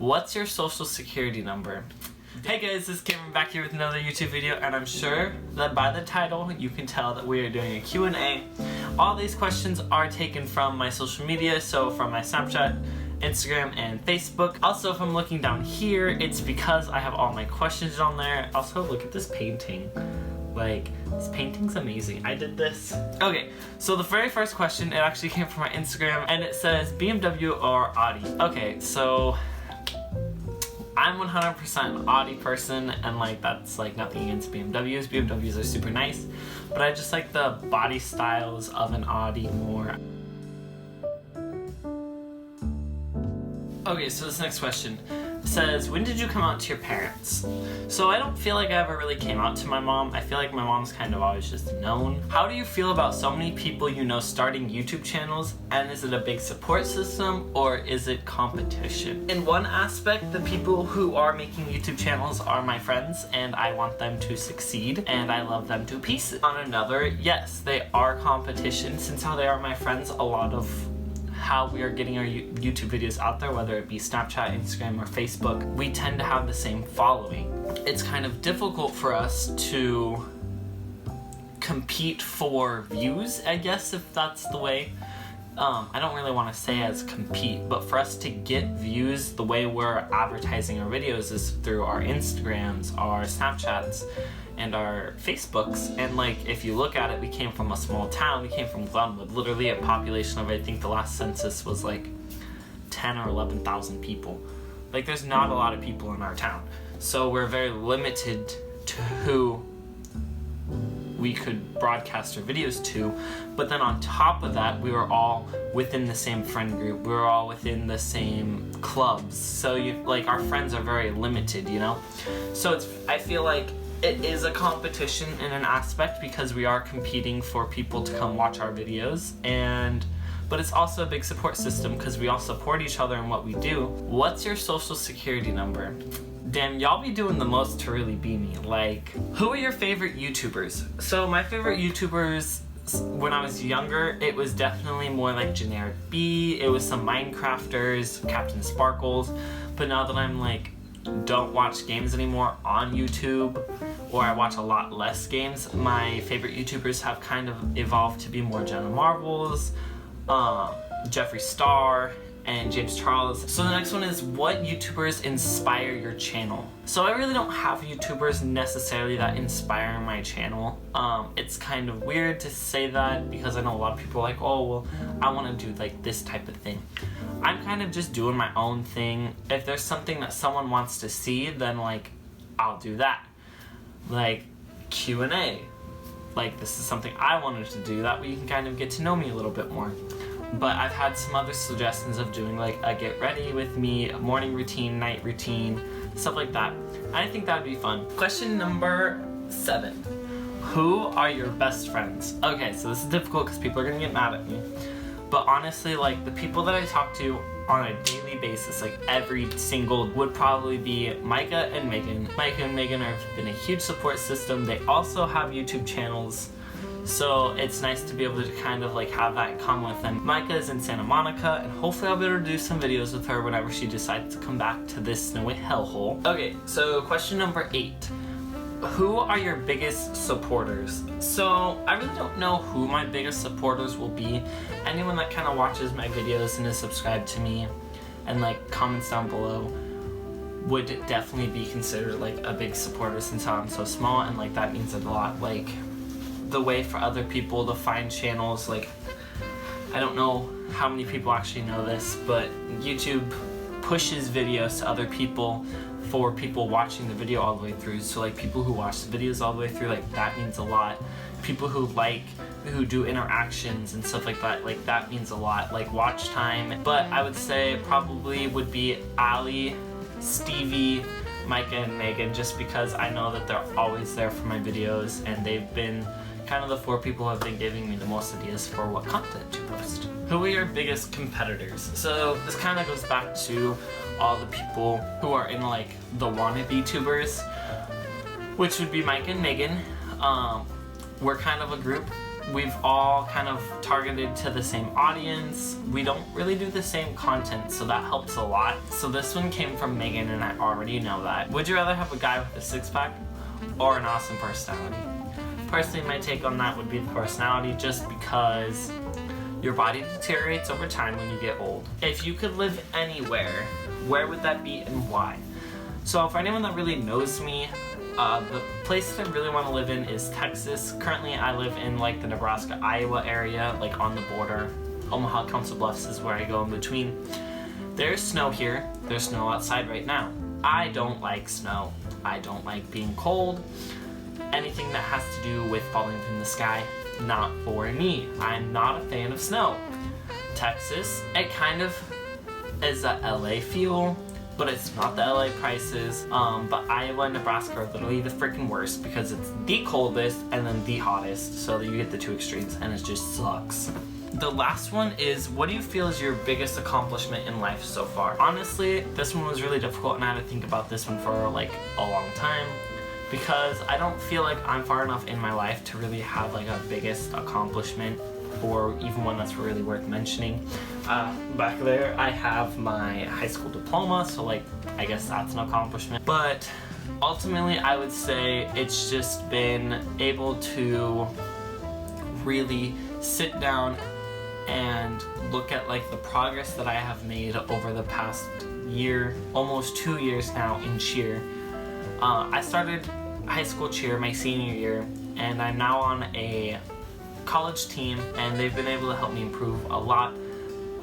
What's your social security number? Hey guys, this is Cameron back here with another YouTube video, and I'm sure that by the title you can tell that we are doing a Q&A. All these questions are taken from my social media, so from my Snapchat, Instagram, and Facebook. Also, if I'm looking down here, it's because I have all my questions on there. Also, look at this painting. Like, this painting's amazing. I did this. Okay, so the very first question, it actually came from my Instagram, and it says BMW or Audi. Okay, so I'm 100% an Audi person, and like that's like nothing against BMWs. BMWs are super nice, but I just like the body styles of an Audi more. Okay, so this next question says, when did you come out to your parents? So I don't feel like I ever really came out to my mom. I feel like my mom's kind of always just known. How do you feel about so many people you know starting YouTube channels, and is it a big support system or is it competition? In one aspect, the people who are making YouTube channels are my friends, and I want them to succeed and I love them to pieces. On another, yes, they are competition. Since how they are my friends, a lot of how we are getting our YouTube videos out there, whether it be Snapchat, Instagram, or Facebook, we tend to have the same following. It's kind of difficult for us to compete for views, I guess, if that's the way. I don't really want to say as compete, but for us to get views, the way we're advertising our videos is through our Instagrams, our Snapchats, and our Facebooks. And like, if you look at it, we came from a small town. We came from Glenwood, literally a population of, I think the last census was like 10 or 11,000 people. Like, there's not a lot of people in our town, so we're very limited to who we could broadcast our videos to. But then on top of that, we were all within the same friend group. We were all within the same clubs. So like, our friends are very limited, you know? So I feel like it is a competition in an aspect because we are competing for people to come watch our videos, but it's also a big support system because we all support each other in what we do. What's your social security number? Damn, y'all be doing the most to really be me. Like, who are your favorite YouTubers? So my favorite YouTubers, when I was younger, it was definitely more like Generic B, it was some Minecrafters, Captain Sparkles, but now that I'm like, don't watch games anymore on YouTube, or I watch a lot less games, my favorite YouTubers have kind of evolved to be more Jenna Marbles, Jeffree Star, and James Charles. So the next one is, what YouTubers inspire your channel? So I really don't have YouTubers necessarily that inspire my channel. It's kind of weird to say that because I know a lot of people are like, oh, well, I want to do like this type of thing. I'm kind of just doing my own thing. If there's something that someone wants to see, then like, I'll do that. Like Q&A. Like, this is something I wanted to do. That way you can kind of get to know me a little bit more. But I've had some other suggestions of doing like a get ready with me, a morning routine, night routine, stuff like that. I think that would be fun. Question number 7. Who are your best friends? Okay, so this is difficult because people are gonna get mad at me. But honestly, like, the people that I talk to on a daily basis, like every single, would probably be Micah and Megan. Micah and Megan have been a huge support system. They also have YouTube channels, so it's nice to be able to kind of like have that in common with them. Micah is in Santa Monica, and hopefully I'll be able to do some videos with her whenever she decides to come back to this snowy hellhole. Okay, so question number 8. Who are your biggest supporters? So I really don't know who my biggest supporters will be. Anyone that kind of watches my videos and is subscribed to me and like comments down below would definitely be considered like a big supporter, since I'm so small, and like that means a lot. Like, the way for other people to find channels, like, I don't know how many people actually know this, but YouTube pushes videos to other people for people watching the video all the way through. So like, people who watch the videos all the way through, like, that means a lot. People who do interactions and stuff like that means a lot. Like, watch time. But I would say probably would be Ali, Stevie, Micah, and Megan, just because I know that they're always there for my videos, and they've been kind of the 4 people who have been giving me the most ideas for what content to post. Who are your biggest competitors? So this kind of goes back to all the people who are in like the WannaBTubers, which would be Mike and Megan. We're kind of a group. We've all kind of targeted to the same audience. We don't really do the same content, so that helps a lot. So this one came from Megan, and I already know that. Would you rather have a guy with a six-pack or an awesome personality? Personally, my take on that would be the personality, just because your body deteriorates over time when you get old. If you could live anywhere, where would that be and why? So for anyone that really knows me, the place that I really want to live in is Texas. Currently I live in like the Nebraska, Iowa area, like on the border. Omaha, Council Bluffs is where I go in between. There's snow here. There's snow outside right now. I don't like snow. I don't like being cold. Anything that has to do with falling from the sky, not for me. I'm not a fan of snow. Texas, it kind of is a LA feel, but it's not the LA prices. But Iowa and Nebraska are literally the freaking worst because it's the coldest and then the hottest, so that you get the two extremes and it just sucks. The last one is, what do you feel is your biggest accomplishment in life so far? Honestly, this one was really difficult and I had to think about this one for like a long time, because I don't feel like I'm far enough in my life to really have like a biggest accomplishment, or even one that's really worth mentioning. Back there I have my high school diploma, so like I guess that's an accomplishment. But ultimately I would say it's just been able to really sit down and look at like the progress that I have made over the past year, almost 2 years now in cheer. I started high school cheer my senior year, and I'm now on a college team, and they've been able to help me improve a lot,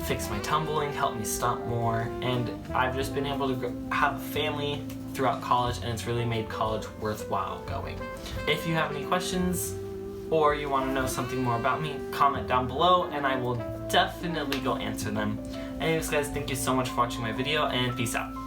fix my tumbling, help me stunt more, and I've just been able to have a family throughout college, and it's really made college worthwhile going. If you have any questions or you want to know something more about me, comment down below and I will definitely go answer them. Anyways guys, thank you so much for watching my video, and peace out.